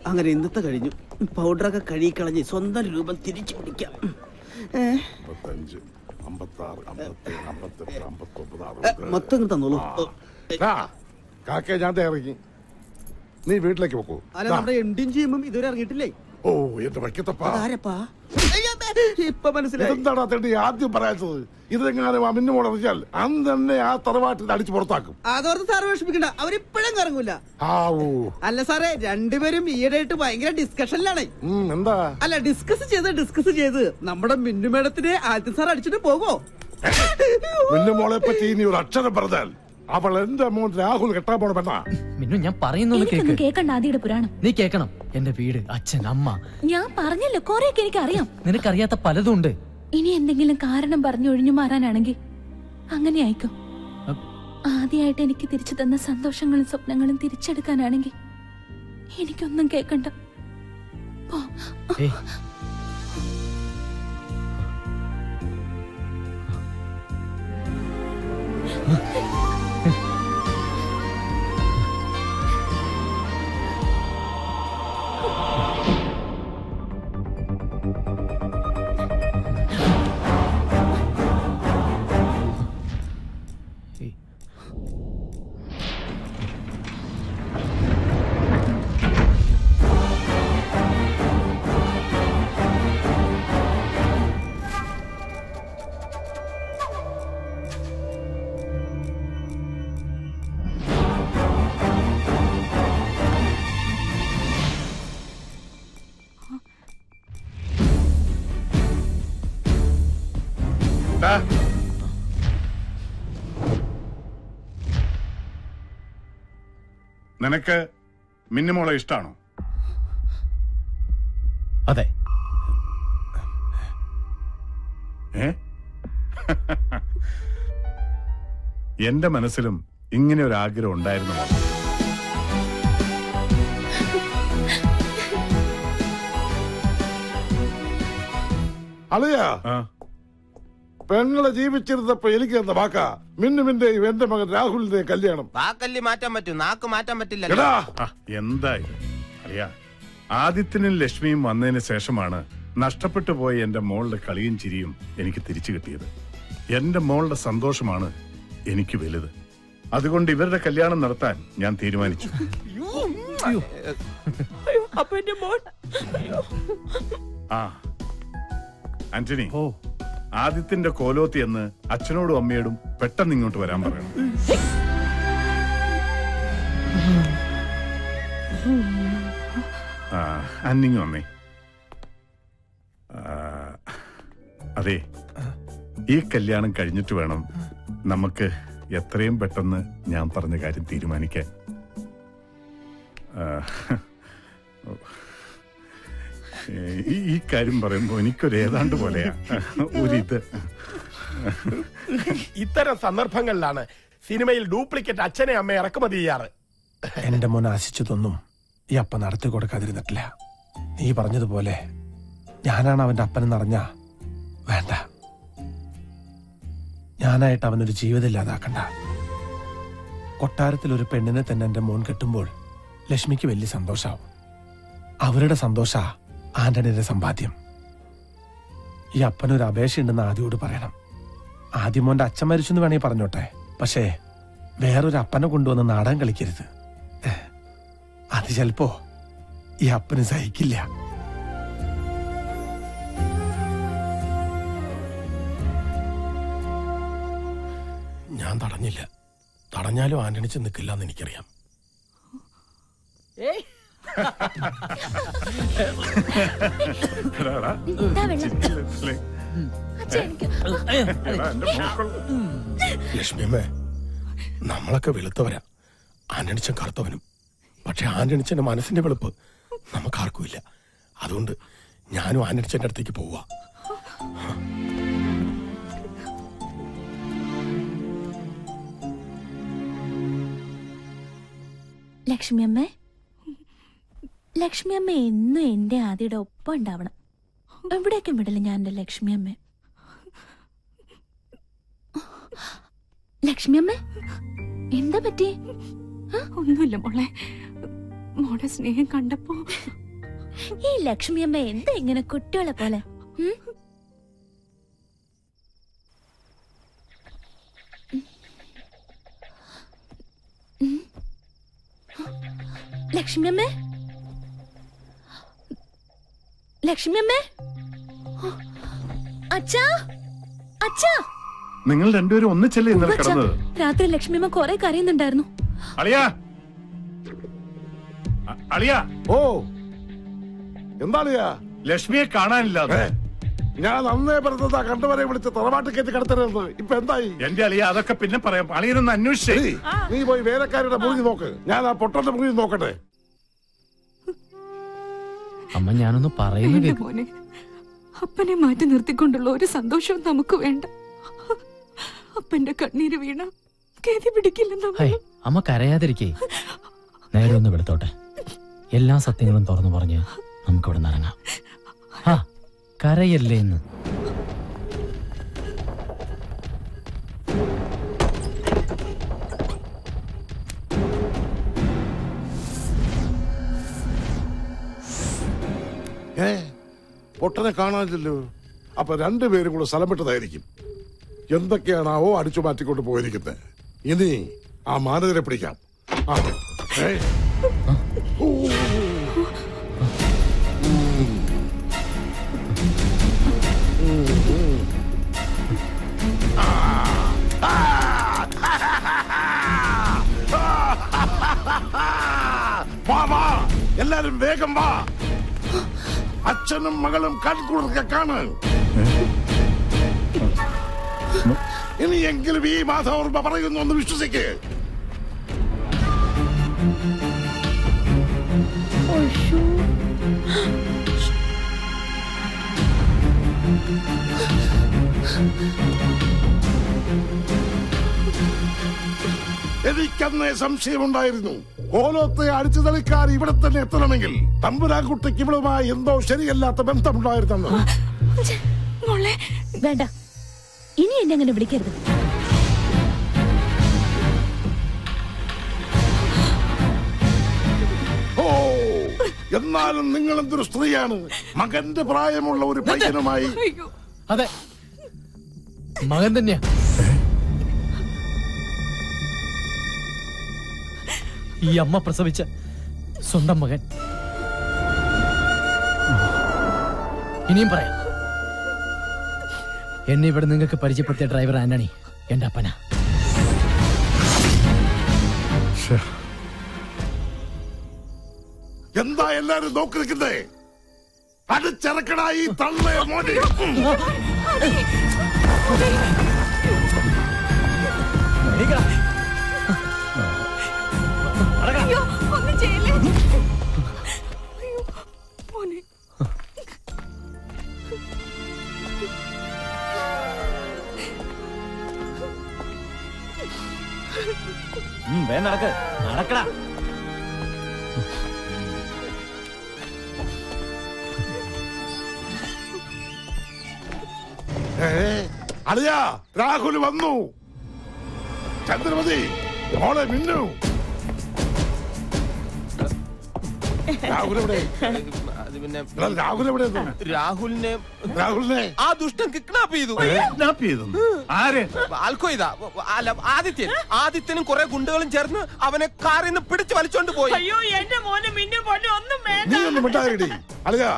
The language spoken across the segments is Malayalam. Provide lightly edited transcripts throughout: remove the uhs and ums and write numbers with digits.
അങ്ങനെ ഇന്നത്തെ കഴിഞ്ഞു. പൗഡറൊക്കെ കഴുകിക്കളഞ്ഞ് സ്വന്തം രൂപം തിരിച്ചു പിടിക്കാം. മൊത്തം തന്നോളൂ. ഞാൻ ഇറങ്ങി, നീ വീട്ടിലേക്ക് പോക്കൂ. അല്ല, നമ്മുടെ എംഡിയും ജിഎമ്മും ഇതുവരെ ഇറങ്ങിയിട്ടില്ലേ? ഓ എന്റെ വയ്ക്കത്തപ്പാ, ഇപ്പൊ മനസ്സിലായി. എന്താടാ തേണ്ടി ആദ്യം പറയാത്തത്? ഇതെങ്ങാനും അമിന്നു മുടങ്ങിയാൽ അന്ന് തന്നെ ആ തറവാട്ടിൽ അടിച്ചു പുറത്താക്കും. അതോർത്ത് സാറ് വിഷമിക്കണ്ട, അവരിപ്പോഴും ഇറങ്ങൂല. അല്ല സാറേ, രണ്ടുപേരും ഈയിടെയായിട്ട് ഭയങ്കര ഡിസ്കഷനിലാണ്. എന്താ? അല്ല, ഡിസ്കസ് ചെയ്ത് നമ്മുടെ മിന്നു മേഡത്തിനെ ആദ്യം സാർ അടിച്ചിട്ട് പോകോ? മിന്നുമോളെ പറ്റി ഇനി ഒരു അക്ഷരം പറഞ്ഞാൽ അവൾ എന്റെ മോൻ രാഹുൽ കെട്ടാൻ പോണ പെണ്ണാ. മിന്നു, ഞാൻ പറയുന്നു കേക്കണ്ട. ആദിയുടെ പുരാണം നീ കേക്കണം. എന്റെ വീട്, അച്ഛൻ, അമ്മ. ഞാൻ പറഞ്ഞല്ലോ, കൊറേയൊക്കെ എനിക്കറിയാം. നിനക്കറിയാത്ത പലതും ഉണ്ട്. ഇനി എന്തെങ്കിലും കാരണം പറഞ്ഞു ഒഴിഞ്ഞു മാറാനാണെങ്കിൽ അങ്ങനെ ആയിക്കോ. ആദ്യമായിട്ട് എനിക്ക് തിരിച്ചു തന്ന സന്തോഷങ്ങളും സ്വപ്നങ്ങളും തിരിച്ചെടുക്കാനാണെങ്കിൽ എനിക്കൊന്നും കേക്കണ്ട. നിനക്ക് മിന്നുമോളെ ഇഷ്ടാണോ? അതെ. എന്റെ മനസ്സിലും ഇങ്ങനെ ഒരു ആഗ്രഹം ഉണ്ടായിരുന്നു. അളിയാ, പെങ്ങളെ ജീവിച്ചിരുന്നപ്പോ എനിക്ക് തന്ന വാക്കാ മിന്നുവിന്റെയും എന്റെ മകൻ രാഹുലിന്റെയും കല്യാണം. വാക്കല്ലി മാറ്റാൻ പറ്റും, നാക്ക് മാറ്റാൻ പറ്റില്ല. എന്തായാലും അറിയാ, ആദിത്യനും ലക്ഷ്മിയും വന്നതിന് ശേഷമാണ് നഷ്ടപ്പെട്ടു പോയ എന്റെ മോളുടെ കളിയും ചിരിയും എനിക്ക് തിരിച്ചു കിട്ടിയത്. എന്റെ മോളുടെ സന്തോഷമാണ് എനിക്ക് വലുത്. അതുകൊണ്ട് ഇവരുടെ കല്യാണം നടത്താൻ ഞാൻ തീരുമാനിച്ചു. ആന്റണി, ആദിത്യന്റെ കോലോത്തി എന്ന് അച്ഛനോടും അമ്മയോടും പെട്ടെന്ന് ഇങ്ങോട്ട് വരാൻ പറയണം. അന്നിങ്ങ് വന്നേ. അതെ, ഈ കല്യാണം കഴിഞ്ഞിട്ട് വേണം നമുക്ക് എത്രയും പെട്ടെന്ന് ഞാൻ പറഞ്ഞ കാര്യം തീരുമാനിക്കാൻ. ഈ കാര്യം പറയുമ്പോ എനിക്കൊരു ഏതാണ്ട് പോലെയാ ഒരിത്. ഇത്തരം സന്ദർഭങ്ങളിലാണ് സിനിമയിൽ ഡ്യൂപ്ലിക്കേറ്റ് അച്ഛനെ അമ്മയെ ഇറക്കുമതി ചെയ്യാറ്. എന്റെ മോൻ ആശിച്ചതൊന്നും ഈ അപ്പ നടത്തി കൊടുക്കാതിരുന്നിട്ടില്ല. നീ പറഞ്ഞതുപോലെ ഞാനാണ് അവന്റെ അപ്പനെന്ന് അറിഞ്ഞ വേണ്ട. ഞാനായിട്ട് അവനൊരു ജീവിതം ഇല്ലാതാക്കണ്ട. കൊട്ടാരത്തിൽ ഒരു പെണ്ണിനെ തന്നെ എന്റെ മോൻ കെട്ടുമ്പോൾ ലക്ഷ്മിക്ക് വലിയ സന്തോഷാവും. അവരുടെ സന്തോഷ ആന്റണിയുടെ സമ്പാദ്യം. ഈ അപ്പനൊരു അപേക്ഷയുണ്ടെന്ന് ആദ്യോട് പറയണം. ആദ്യം മോന്റെ അച്ഛൻ മരിച്ചെന്ന് വേണമെങ്കിൽ പറഞ്ഞോട്ടെ, പക്ഷേ വേറൊരു അപ്പനെ കൊണ്ടുവന്ന് നാടകം കളിക്കരുത്. അത് ചിലപ്പോ ഈ അപ്പന് സഹിക്കില്ല. ഞാൻ തടഞ്ഞില്ല. തടഞ്ഞാലും ആന്റണിച്ച് നിൽക്കില്ലെന്ന് എനിക്കറിയാം. ലക്ഷ്മിയമ്മേ, നമ്മളൊക്കെ വെളുത്തവരാ, ആന്റണിച്ചൻ കറുത്തവനും. പക്ഷെ ആന്റണിച്ചന്റെ മനസ്സിന്റെ വെളുപ്പ് നമുക്കാർക്കുമില്ല. അതുകൊണ്ട് ഞാനും ആന്റണിച്ചന്റെ അടുത്തേക്ക് പോവാ. ലക്ഷ്മിയമ്മേ, ലക്ഷ്മിയമ്മ എന്നും എന്റെ ആദിയുടെ ഒപ്പം ഉണ്ടാവണം. എവിടേക്കും വിടില്ല ഞാൻ എന്റെ ലക്ഷ്മിയമ്മ. ലക്ഷ്മിയമ്മ, എന്താ പറ്റി? ഒന്നുമില്ല മോളെ, മോടെ സ്നേഹം കണ്ടപ്പോ ഈ ലക്ഷ്മിയമ്മ എന്താ ഇങ്ങനെ കുട്ടികളെ പോലെ? ലക്ഷ്മിയമ്മേ, ലക്ഷ്മിയമ്മേ, അച്ഛാ, അച്ഛാ. നിങ്ങൾ രണ്ടുപേരും ഒന്നിച്ചല്ലേ ഇന്നലെ കിടന്നത്? രാത്രി ലക്ഷ്മിയമ്മ കുറെ കരയുന്നുണ്ടായിരുന്നു. അളിയാ, അളിയാ. ഓ, എന്താളിയാ? ലക്ഷ്മിയെ കാണാനില്ല. ഞാൻ അന്നേ പറഞ്ഞതാ കണ്ടവരെ വിളിച്ച് തറവാട്ട് കയറ്റി കിടത്തരുത്. ഇപ്പൊ എന്തായി? എന്റെ അളിയ, അതൊക്കെ പിന്നെ പറയാം. അളിയനൊന്ന് അന്വേഷിച്ചേ. നീ പോയി വേലക്കാരുടെ മുറി നോക്ക്, ഞാൻ ആ പൊട്ടന്റെ മുറി നോക്കട്ടെ. അമ്മ, ഞാനൊന്ന് പറയുന്നത് മോനെ, അപ്പനെ മാറ്റി നിർത്തിക്കൊണ്ടുള്ള ഒരു സന്തോഷവും നമുക്ക് വേണ്ട. അപ്പന്റെ കണ്ണീര് വീണ ഗതി പിടിക്കില്ല. അമ്മ കരയാതിരിക്കേ. നേരെ ഒന്ന് വിടുത്തോട്ടെ. എല്ലാ സത്യങ്ങളും തുറന്നു പറഞ്ഞ് നമുക്കിവിടെ നിറങ്ങാം. ആ, കരയല്ലേ എന്ന്. പൊട്ടനെ കാണാനില്ലല്ലോ. അപ്പൊ രണ്ടുപേരും കൂടെ സ്ഥലം വിട്ടതായിരിക്കും. എന്തൊക്കെയാണാവോ അടിച്ചു മാറ്റിക്കൊണ്ട് പോയിരിക്കുന്നത്. ഇനി ആ മാനേജരെ പിടിക്കാം. എല്ലാരും വേഗം വാ. അച്ഛനും മകളും കൺകുളിർക്കെ കാണാൻ. ഇനിയെങ്കിലും ഈ മാധവർമ്മ പറയുന്നു ഒന്ന് വിശ്വസിക്ക്. എനിക്കന്നേ സംശയമുണ്ടായിരുന്നു. കോലത്തെ അടിച്ചു തളിക്കാർ ഇവിടെ തന്നെ എത്തണമെങ്കിൽ തമ്പുരാൻകുട്ടിക്ക് ഇവളുമായി എന്തോ ശരിയല്ലാത്ത ബന്ധമുണ്ടായിരുന്നു. വേണ്ട, ഇനി എന്നെ അങ്ങനെ വിളിക്കരുത്. ഓ, എന്നാലും നിങ്ങൾ എന്തൊരു സ്ത്രീയാണ്. മകന്റെ പ്രായമുള്ള ഒരു പയ്യനുമായി. അതെ, മകൻ തന്നെയാ. ഈ അമ്മ പ്രസവിച്ച സ്വന്തം മകൻ. ഇനിയും പറയാം, എന്നെ ഇവിടെ നിങ്ങൾക്ക് പരിചയപ്പെടുത്തിയ ഡ്രൈവർ ആന്റണി എന്റെ അപ്പനാ. എന്താ എല്ലാരും നോക്കി നിൽക്കുന്നേ? അടിച്ചിറക്കടായി തള്ളേ മോനെ. ഒന്നും ചെയ്യല്ലേ മോനെ. നടക്കടാ. അറിയാ, രാഹുൽ വന്നു. ചന്ദ്രമതി മോളെ മിന്നു. രാഹുലിനെ ആ ദുഷ്ടൻ കിഡ്നാപ്പ് ചെയ്തു. ആദിത്യനും കുറെ ഗുണ്ടകളും ചേർന്ന് അവനെ കാറിൽ നിന്ന് പിടിച്ചു വലിച്ചോണ്ട് പോയി. അയ്യോ, എന്റെ മോനെ മിന്നു പൊന്നു ഒന്നും വേണ്ട. നീ ഒന്നും മിണ്ടായിടി. അളിയാ,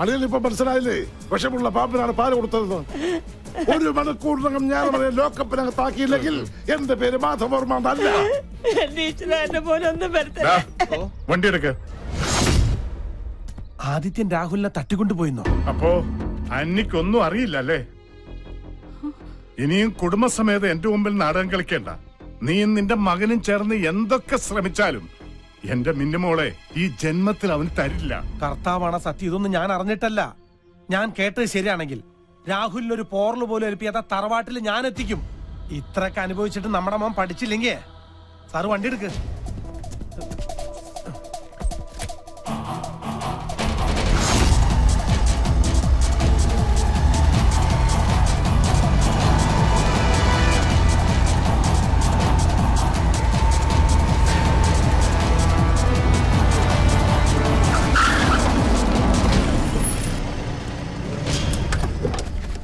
അളിയൻ ഇപ്പൊ മനസ്സിലായില്ലേ വിഷമുള്ള പാമ്പിനാണ് പാല് കൊടുത്തതെന്ന്. ഒരു മണിക്കൂറിനകം ഞാൻ അവരെ ലോക്കപ്പിനകത്താക്കിയില്ലെങ്കിൽ എന്റെ പേര് മാധവർമ്മ അല്ല. വണ്ടി എടുക്ക. ആദിത്യൻ രാഹുലിനെ തട്ടിക്കൊണ്ടുപോയിന്നോ? അപ്പോ അന്നിക്കൊന്നും അറിയില്ലല്ലേ? ഇനിയും കുടുംബസമേതം എന്റെ മുമ്പിൽ നാടകം കളിക്കേണ്ട. നീയും നിന്റെ മകനും ചേർന്ന് എന്തൊക്കെ ശ്രമിച്ചാലും എന്റെ മിന്നുമോളെ ഈ ജന്മത്തിൽ അവന് തരില്ല. കർത്താവാണ് സത്യം. ഇതൊന്നും ഞാൻ അറിഞ്ഞിട്ടല്ല. ഞാൻ കേട്ടത് ശരിയാണെങ്കിൽ രാഹുലിനൊരു പോറല് പോലും ഏൽപ്പിയാത്ത തറവാട്ടിൽ ഞാൻ എത്തിക്കും. ഇത്രയൊക്കെ അനുഭവിച്ചിട്ട് നമ്മുടെ മോൻ പഠിച്ചില്ലെങ്കിൽ സാറ് വണ്ടി എടുക്ക്.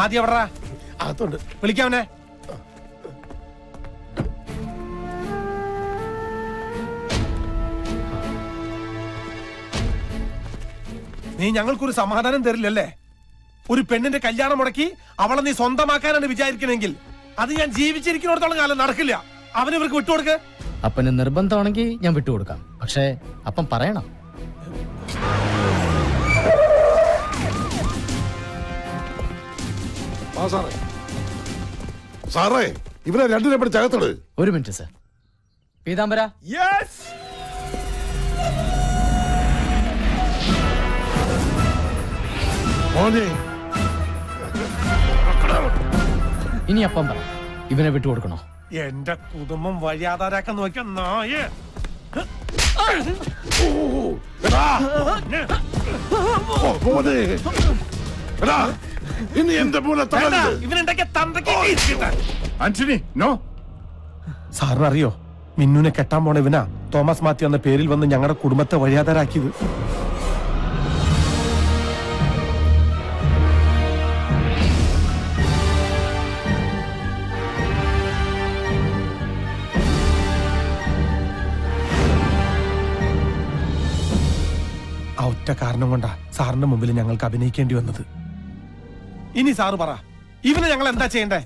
ആദ്യം എവിടാ? അകത്തുണ്ട്. വിളിക്കാവനെ. നീ ഞങ്ങൾക്കൊരു സമാധാനം തരില്ലല്ലേ? ഒരു പെണ്ണിന്റെ കല്യാണം മുടക്കി അവളെ നീ സ്വന്തമാക്കാനാണ് വിചാരിക്കണമെങ്കിൽ അത് ഞാൻ ജീവിച്ചിരിക്കുന്നിടത്തോളം കാലം നടക്കില്ല. അവന് ഇവർക്ക് വിട്ടുകൊടുക്ക. അപ്പന് നിർബന്ധമാണെങ്കിൽ ഞാൻ വിട്ടുകൊടുക്കാം. പക്ഷേ അപ്പം പറയണം. സാറേ ഇവരെ രണ്ടിനെ പിടിച്ച് അകത്തിട്. ഒരു മിനിറ്റ് സർ. പീതാംബര. ഇനി അപ്പം പറ, ഇവനെ വിട്ടുകൊടുക്കണോ? എന്റെ കുടുംബം വഴിയാധാരാക്കാൻ നോക്കിയ നായേ. ഇനി എന്റെ പോലെ ഇവനുണ്ടാക്കിയ തന്തയ്ക്ക് ആന്റണി നോ. സാറിനറിയോ, മിന്നുനെ കെട്ടാൻ പോണ ഇവനാ തോമസ് മാത്യു എന്ന പേരിൽ വന്ന് ഞങ്ങളുടെ കുടുംബത്തെ വഴിയാധാരാക്കിയത്. ആ ഒറ്റ കാരണം കൊണ്ടാ സാറിന്റെ മുമ്പിൽ ഞങ്ങൾക്ക് അഭിനയിക്കേണ്ടി വന്നത്. ഇനി സാറ് പറ, ഇവന് ഞങ്ങൾ എന്താ ചെയ്യണ്ടേ?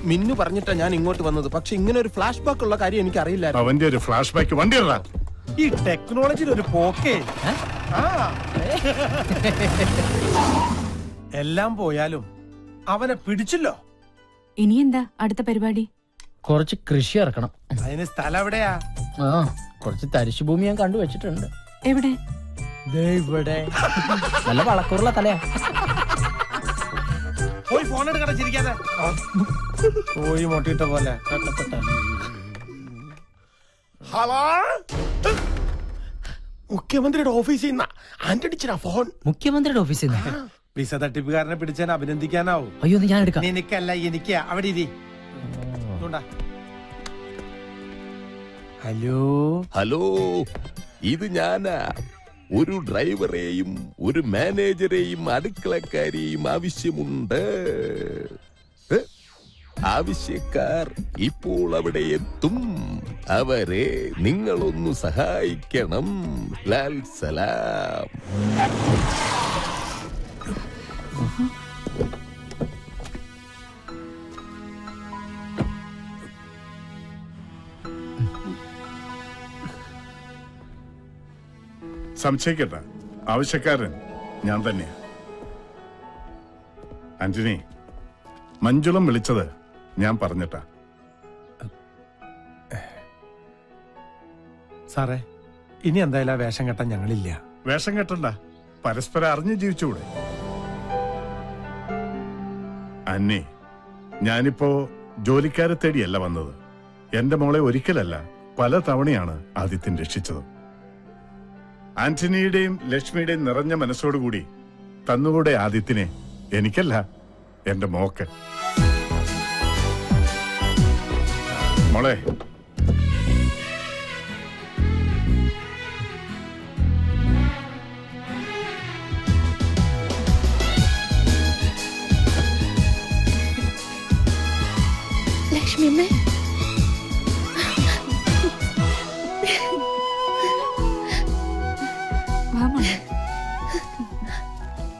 മിന്നു പറഞ്ഞിട്ടാ ഞാൻ ഇങ്ങോട്ട് വന്നത്. പക്ഷെ ഇങ്ങനെ ഒരു ഫ്ലാഷ് ബാക്ക് ഉള്ള കാര്യം എനിക്ക് അറിയില്ല. അവന്റെ ഒരു ഫ്ലാഷ് ബാക്ക് വണ്ടി ഇടാ. ഈ ടെക്നോളജിയിൽ ഒരു പോക്കേ. എല്ലാം പോയാലും അവനെ പിടിച്ചല്ലോ. ഇനി എന്താ അടുത്ത പരിപാടി? കുറച്ച് കൃഷി ഇറക്കണം. അതിന് സ്ഥലം എവിടെയാ? കുറച്ച് തരിശുഭൂമി ഞാൻ കണ്ടുവച്ചിട്ടുണ്ട്. എവിടെ? ഇവിടെ നല്ല വളക്കൂറുള്ള തലയാ. പോയി ഫോൺ എടുക്കട്ടെ, ചിരിക്കാതെ. പോയി മൊട്ടിട്ട പോലെ. ഹലോ, മുഖ്യമന്ത്രിയുടെ ഓഫീസിൽ നിന്നാ ആന്റണിച്ചിനാ ഫോൺ. മുഖ്യമന്ത്രിയുടെ ഓഫീസിൽ നിന്ന്? വിസ തട്ടിപ്പുകാരനെ പിടിച്ചാൽ അഭിനന്ദിക്കാനാവും. അയ്യോ, ഞാൻ എടുക്കാം. നിനക്കല്ല, എനിക്ക്. അവിടെ ഇരി. ഹലോ. ഹലോ, ഇത് ഞാനാ. ഒരു ഡ്രൈവറെയും ഒരു മാനേജരെയും അടുക്കളക്കാരെയും ആവശ്യമുണ്ട്. ആവശ്യക്കാർ ഇപ്പോൾ അവിടെ എത്തും. അവരെ നിങ്ങളൊന്നു സഹായിക്കണം. ലാൽ സലാം. സംശയിക്കട്ട, ആവശ്യക്കാരൻ ഞാൻ തന്നെയാ. ആന്റണി, മഞ്ജുളം വിളിച്ചത് ഞാൻ പറഞ്ഞിട്ടാ. സാറേ, ഇനി എന്തായാലും ആ വേഷം കെട്ടാൻ ഞങ്ങളില്ല. വേഷം കെട്ടണ്ട, പരസ്പരം അറിഞ്ഞു ജീവിച്ചുകൂടെ? അന്നേ, ഞാനിപ്പോ ജോലിക്കാരെ തേടിയല്ല വന്നത്. എന്റെ മോളെ ഒരിക്കലല്ല പല തവണയാണ് ആദിത്യൻ രക്ഷിച്ചത്. ആന്റണിയുടെയും ലക്ഷ്മിയുടെയും നിറഞ്ഞ മനസ്സോടുകൂടി തന്നുകൂടെ ആദിത്യനെ, എനിക്കല്ല എന്റെ മോക്ക്. മോളെ, ലക്ഷ്മിയമ്മേ,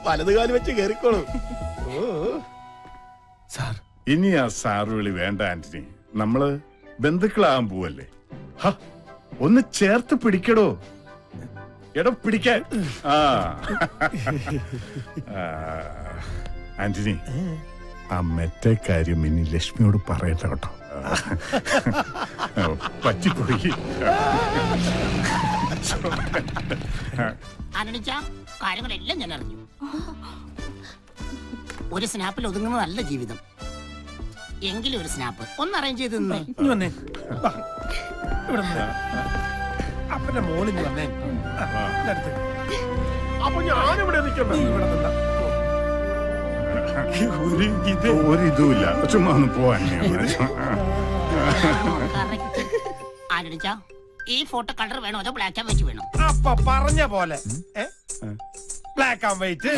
വലതുകാലം വെച്ച് കേറിക്കോളൂ. സാർ, ഇനി ആ സാറ് വിളി വേണ്ട ആന്റണി. നമ്മള് ബന്ധുക്കളാകാൻ പോവല്ലേ. ഒന്ന് ചേർത്ത് പിടിക്കടോ. എടോ, പിടിക്കാൻ. ആന്റണി, ആ മറ്റേ കാര്യം ഇനി ലക്ഷ്മിയോട് പറയട്ടെ കേട്ടോ. പറ്റിപ്പോയി. കാര്യങ്ങളെല്ലാം ഞാൻ അറിഞ്ഞു. ഒരു സ്നാപ്പിൽ ഒതുങ്ങുന്നതല്ല ജീവിതം. എങ്കിലും ഒരു സ്നാപ്പ് ഒന്ന് അറേഞ്ച് ചെയ്ത് നിന്നേ. അപ്പന്റെ മോളിഞ്ഞ് വന്നേ. അപ്പൊ ഞാനിവിടെ നിൽക്കണ്ട. ഒരു ഇതുമില്ല, ചുമ്മാ ഒന്ന് പോവാൻ. ആരടിച്ചാ, ഈ ഫോട്ടോ കളർ വേണോ അതോ ബ്ലാക്ക് ആൻഡ് വൈറ്റ് വേണോ? അപ്പ പറഞ്ഞ പോലെ ബ്ലാക്ക് ആൻഡ് വൈറ്റ്